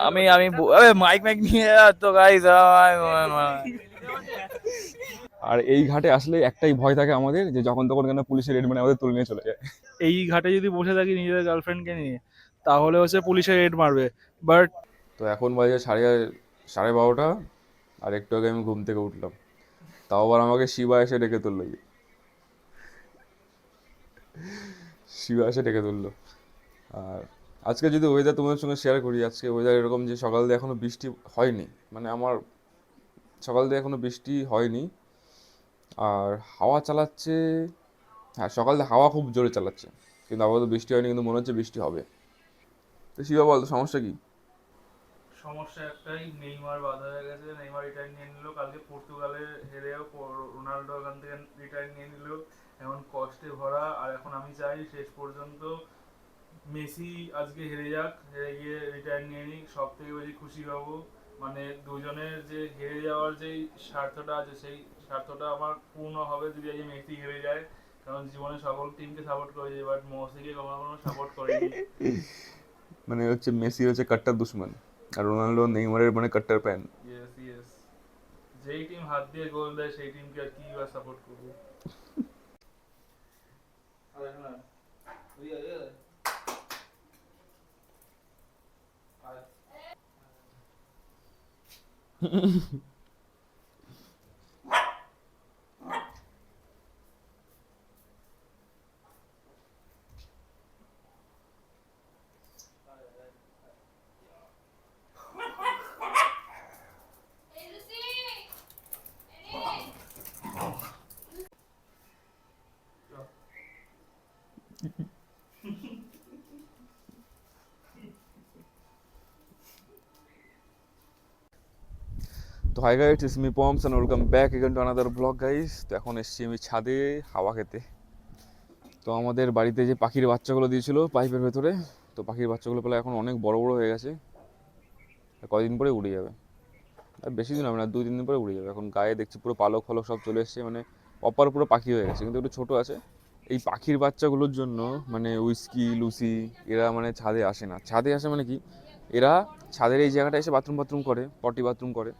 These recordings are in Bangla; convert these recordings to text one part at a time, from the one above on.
আমি আমি মাইক মাইক নিয়ে তো গাইস। আর এই ঘাটে আসলে একটাই ভয় থাকে আমাদের, যে যখন তখন কেন পুলিশের রেড মানে আমাদের তুলে নিয়ে চলে যায়। এই ঘাটে যদি বসে থাকি নিজের গার্লফ্রেন্ডকে নিয়ে, তাহলে হচ্ছে পুলিশে রেড মারবে। বাট তো এখন বাজে 12:30, আর একটু আগে আমি ঘুম থেকে উঠলাম, তাও আবার আমাকে শিবা এসে ডেকে তুললো। শিবা এসে ডেকে তুললো। আর আজকে যদি ওয়েদার তোমাদের সঙ্গে শেয়ার করি, আজকে ওয়েদার এরকম যে সকাল দিয়ে এখনো বৃষ্টি হয়নি, মানে আমার সকাল দিয়ে এখনো বৃষ্টি হয়নি। আর হাওয়া চালাচ্ছে, হ্যাঁ সকাল দিয়ে হাওয়া খুব জোরে চালাচ্ছে, কিন্তু আপাতত বৃষ্টি হয়নি, কিন্তু মনে হচ্ছে বৃষ্টি হবে। তো শিবা বল, তো সমস্যা কি? সমস্যা একটাই, নেইমার বাধা হয়ে গেছে। নেইমার রিটায়ার নিয়ে নিল কালকে, পর্তুগালে হেরেও রোনাল্ডো ওখান থেকে রিটায়ার নিয়ে নিল। এখন কষ্টে ভরা। আর এখন আমি চাই শেষ পর্যন্ত মেসি আজকে হেরে যাক, হেরে গিয়ে রিটায়ার নিয়ে নিক, সব থেকে বেশি খুশি হব। মানে দুজনের যে হেরে যাওয়ার যে স্বার্থটা আছে, সেই স্বার্থটা আমার পূর্ণ হবে যদি আজকে মেসি হেরে যায়। কারণ জীবনে সকল টিমকে সাপোর্ট করেছে, বাট মেসিকে কখনো কোনো সাপোর্ট করেনি। মানে হচ্ছে মেসি হচ্ছে কাট্টার দুশ্মন, আর রোনাল্ডো নেইমারের মানে কাট্টার ফ্যান। Yes yes. যেই টিম হাত দিয়ে গোল দেয় সেই টিমকে আর কি বা সাপোর্ট করবো। তো hi guys, it's me Poms and welcome back again to another blog guys. তো এখন এসেছি আমি ছাদে হাওয়া খেতে। তো আমাদের বাড়িতে যে পাখির বাচ্চাগুলো দিয়েছিল পাইপের ভেতরে, তো পাখির বাচ্চাগুলো পেলে এখন অনেক বড় বড় হয়ে গেছে, কদিন পরে উড়ে যাবে। আর বেশি দিন হবে না, 2-3 দিন পরে উড়ে যাবে। এখন গায়ে দেখছি পুরো পালক ফালক সব চলে এসছে, মানে অপার পুরো পাখি হয়ে গেছে, কিন্তু একটু ছোটো আছে। এই পাখির বাচ্চাগুলোর জন্য মানে উইস্কি লুসি এরা মানে ছাদে আসে না। ছাদে আসে মানে কি, এরা ছাদের এই জায়গাটা এসে বাথরুম করে, পটি বাথরুম করে।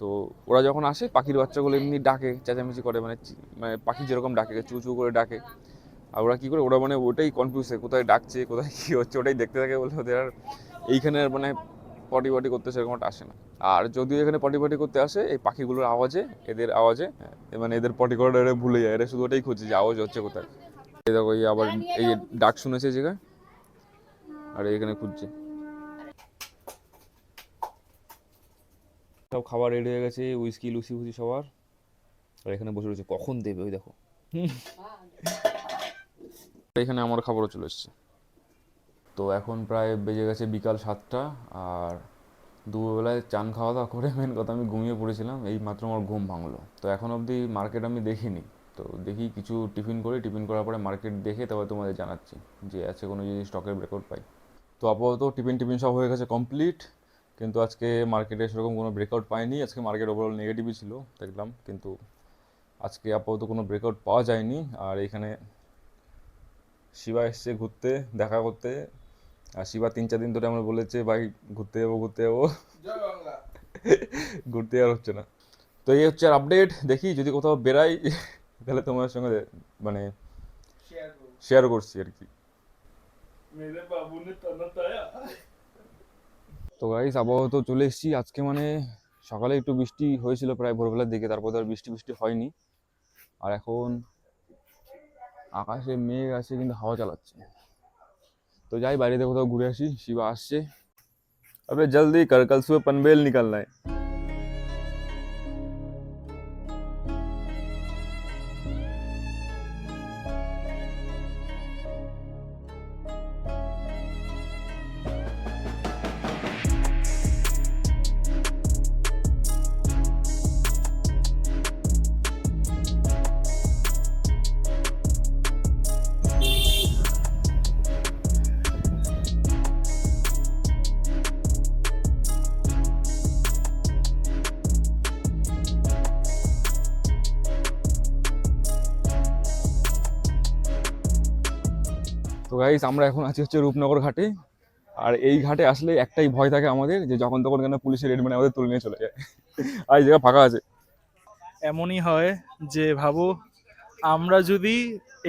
তো ওরা যখন আসে পাখির বাচ্চাগুলো এমনি ডাকে, চেঁচামেচি করে, মানে মানে পাখি যেরকম ডাকে চু চু করে ডাকে। আর ওরা কী করে, ওরা মানে ওটাই কনফিউজ হয় কোথায় ডাকছে কোথায় কী হচ্ছে, ওটাই দেখতে থাকে বলে ওদের আর এইখানে মানে পটি পটি করতে সেরকম একটা আসে না। আর যদিও এখানে পটি পটি করতে আসে, এই পাখিগুলোর আওয়াজে, এদের আওয়াজে মানে এদের পটি করাটা এরা ভুলে যায়, এরা শুধু ওটাই খুঁজছে যে আওয়াজ হচ্ছে কোথায়। এই দেখো, এই আবার এই ডাক শুনেছে জায়গায়, আর এখানে খুঁজছে। সব খাবার রেডি হয়ে গেছে, উইস্কি লুসি ফুসি সবার, আর এখানে বসে রয়েছে কখন দেবে ওই দেখো। এখানে আমার খাবারও চলে এসছে। তো এখন প্রায় বেজে গেছে বিকাল 7টা। আর দুপুরবেলায় চান খাওয়া দাওয়া করে মেন কথা আমি ঘুমিয়ে পড়েছিলাম, এই মাত্র আমার ঘুম ভাঙলো। তো এখন অবধি মার্কেট আমি দেখিনি, তো দেখি কিছু টিফিন করি, টিফিন করার পরে মার্কেট দেখে তবে তোমাদের জানাচ্ছি যে আছে কোনো যদি স্টকের ব্রেকআউট পাই। তো আপাতত টিফিন সব হয়ে গেছে কমপ্লিট, কিন্তু আজকে মার্কেটে সেরকম কোনো ব্রেকআউট পাইনি। আজকে মার্কেট ওভারঅল নেগেটিভই ছিল দেখলাম, কিন্তু আজকে আপাতত কোনো ব্রেকআউট পাওয়া যায়নি। আর এখানে শিবা এসছে ঘুরতে, দেখা করতে। আর শিবা 3-4 দিন ধরে আমরা বলেছে ভাই ঘুরতে যাবো ঘুরতে যাবো, ঘুরতে আর হচ্ছে না। তো এই হচ্ছে আর আপডেট, দেখি যদি কোথাও বেরাই তাহলে তোমার সঙ্গে মানে শেয়ার করছি আর কি। তো গাইস আপাতত চলে এসেছি। আজকে মানে সকালে একটু বৃষ্টি হয়েছিল প্রায় ভোরবেলার দিকে, তারপর আর বৃষ্টি বৃষ্টি হয়নি। আর এখন আকাশে মেঘ আছে কিন্তু হাওয়া চালাচ্ছে। তো যাই বাইরে কোথাও ঘুরে আসি, শিবা আসছে। अबे जल्दी कर, कल सुबह पनवेल निकलना है। তো গাইস আমরা এখন আছি হচ্ছে রূপনগর ঘাটে। আর এই ঘাটে আসলে একটাই ভয় থাকে আমাদের, যে যখন তখন কেন পুলিশের রেড মানে আমাদের তুলে নিয়ে চলে যায়। আর এই জায়গা ফাঁকা আছে। এমনই হয় যে ভাবো আমরা যদি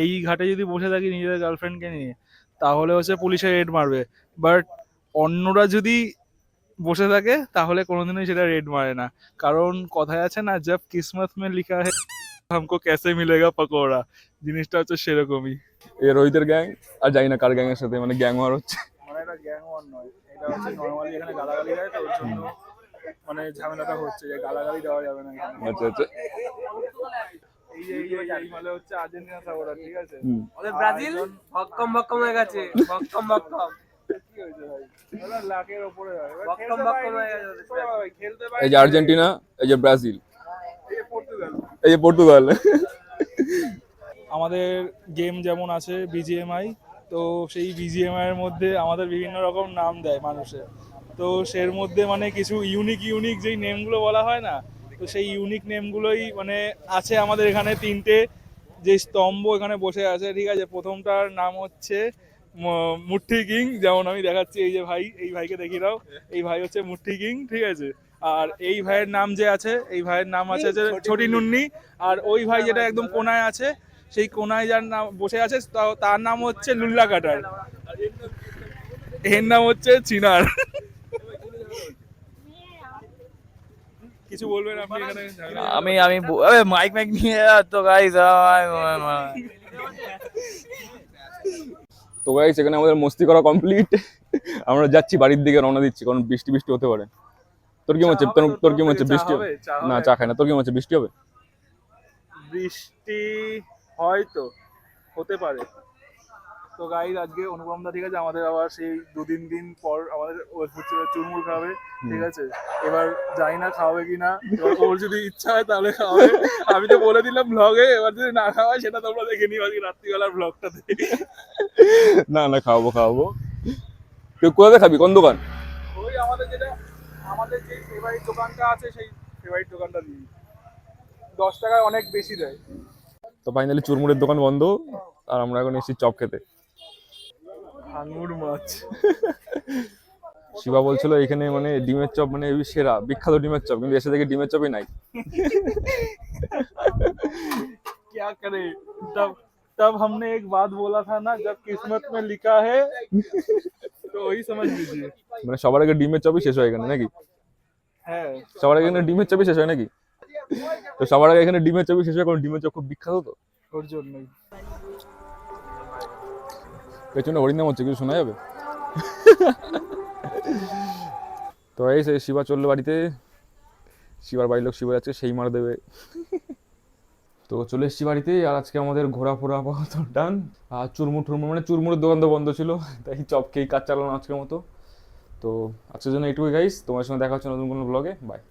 এই ঘাটে যদি বসে থাকি নিজেদের গার্লফ্রেন্ডকে নিয়ে, তাহলে হচ্ছে পুলিশে রেড মারবে। বাট অন্যরা যদি বসে থাকে তাহলে কোনোদিনই সেটা রেড মারে না। কারণ কথায় আছে না, জব কিসমত মে লিখা হে হামকো ক্যাসে মিলেগা পকোড়া, জিনিসটা হচ্ছে সেরকমই। এই রোহিতের গ্যাং, আর জানি না কার গ্যাং এর সাথে মানে গ্যাং ওয়ার হচ্ছে। মানে এটা গ্যাং ওয়ার নয়, এটা হচ্ছে নর্মালি এখানে গালাগালি দেয়, তো ওর জন্য মানে ঝামেলাটা হচ্ছে যে গালাগালি দেওয়া যাবে না এখানে। আচ্ছা আচ্ছা। এই মালে হচ্ছে আর্জেন্টিনা সাপোর্টার, ঠিক আছে? ওদের ব্রাজিল ভক্কম ভক্কম হয়ে গেছে, ভক্কম ভক্কম। কি হয়েছে ভাই? ওরা লাখের উপরে হয়, এবার ভক্কম খেলতে ভক্কম পারেনি, হয়ে গেছে। ভাই, খেলতে এই যে পারেনি। আর্জেন্টিনা, এই যে ব্রাজিল, এই যে পর্তুগাল। এই যে পর্তুগাল। আমাদের গেম যেমন আছে বিজিএমআই, তো সেই বিজিএমআই এর মধ্যে আমাদের বিভিন্ন রকম নাম দেয় মানুষের। তো সের মধ্যে মানে কিছু ইউনিক যেই নেমগুলো বলা হয় না, তো সেই ইউনিক নেমগুলোই মানে আছে আমাদের এখানে তিনটে যে স্তম্ভ এখানে বসে আছে, ঠিক আছে? প্রথমটার নাম হচ্ছে মুঠি কিং, যেমন আমি দেখাচ্ছি, এই যে ভাই, এই ভাইকে দেখিয়ে দাও, এই ভাই হচ্ছে মুঠি কিং, ঠিক আছে? আর এই ভাইয়ের নাম যে আছে, এই ভাইয়ের নাম আছে যে ছোটি নুন্নি। আর ওই ভাই যেটা একদম কোনায় আছে, সেই কোনায় যার নাম বসে আছে তার নাম হচ্ছে লুল্লা কাটার, এর নাম হচ্ছে চিনার। কিছু বলবেন আপনি এখানে? আমি আমি মাইক মাইক নিয়ে তো গাইস। তো গাইস এখানে আমাদের মস্তি করা কমপ্লিট। আমরা যাচ্ছি বাড়ির দিকে, রওনা দিচ্ছি, কারণ বৃষ্টি বৃষ্টি হতে পারে। তোর কি মনে হচ্ছে? তোর কি মনে হচ্ছে বৃষ্টি হবে? না, চা খাই না। তোর কি মনে হচ্ছে বৃষ্টি হবে? বৃষ্টি হয়তো হতে পারে। তো গাইজ আজকে অনুপম দা, ঠিক আছে, আমাদের আবার সেই 2-3 দিন পর আমাদের চুরমুর খাবে, ঠিক আছে? এবার জানি না খাওয়াবে কিনা, এবার ওর যদি ইচ্ছা হয় তাহলে খাওয়াবে। আমি তো বলে দিলাম ব্লগে, এবার যদি না খাওয়ায় সেটা তোমরা দেখে নিও আজকে রাত্রিবেলার ব্লগটাতে। না না, খাওয়াবো। তুই কোথাতে খাবি? কোন দোকান? ওই আমাদের যে ফেভারিট দোকানটা আছে, সেই ফেভারিট দোকানটা দিই। 10 টাকায় অনেক বেশি দেয়। তো ফাইনালি চুরমুড়ের দোকান বন্ধ, আর আমরা এখন এসেছি চপ খেতে। ভাঙুর মাছ। শিবা বলছিল এখানে মানে ডিমের চপ মানে সেরা বিখ্যাত ডিমের চপ, কিন্তু এসে দেখে ডিমের চপই নাই। क्या करे, तब तब हमने एक बात बोला था ना, जब किस्मत में लिखा है तो वही समझ लीजिए। মানে সবার আগে ডিমের চপই শেষ হয় এখানে নাকি? হ্যাঁ, সবার আগে এখানে ডিমের চপই শেষ হয় নাকি? তো সবার আগে এখানে ডিমের চপই শেষ হয়, কারণ ডিমের চপ খুব বিখ্যাত। তো ওর জন্যই। পেছনে হরিনাম হচ্ছে, কিছু শোনা যাবে? তো এই সে শিবা চললো বাড়িতে। শিবার বাড়ির লোক শিবা যাচ্ছে, সেই মার দেবে। তো চলে এসেছি বাড়িতে, আর আজকে আমাদের ঘোরাফোরা আপাতত ডান। আর চুরমুর মানে চুরমুরের দোকান তো বন্ধ ছিল, তাই চপ খেয়েই কাজ চালানো আজকের মতো। তো আজকের জন্য এইটুকুই গাইস, তোমার সঙ্গে দেখা হচ্ছে নতুন কোনো ব্লগে। বাই।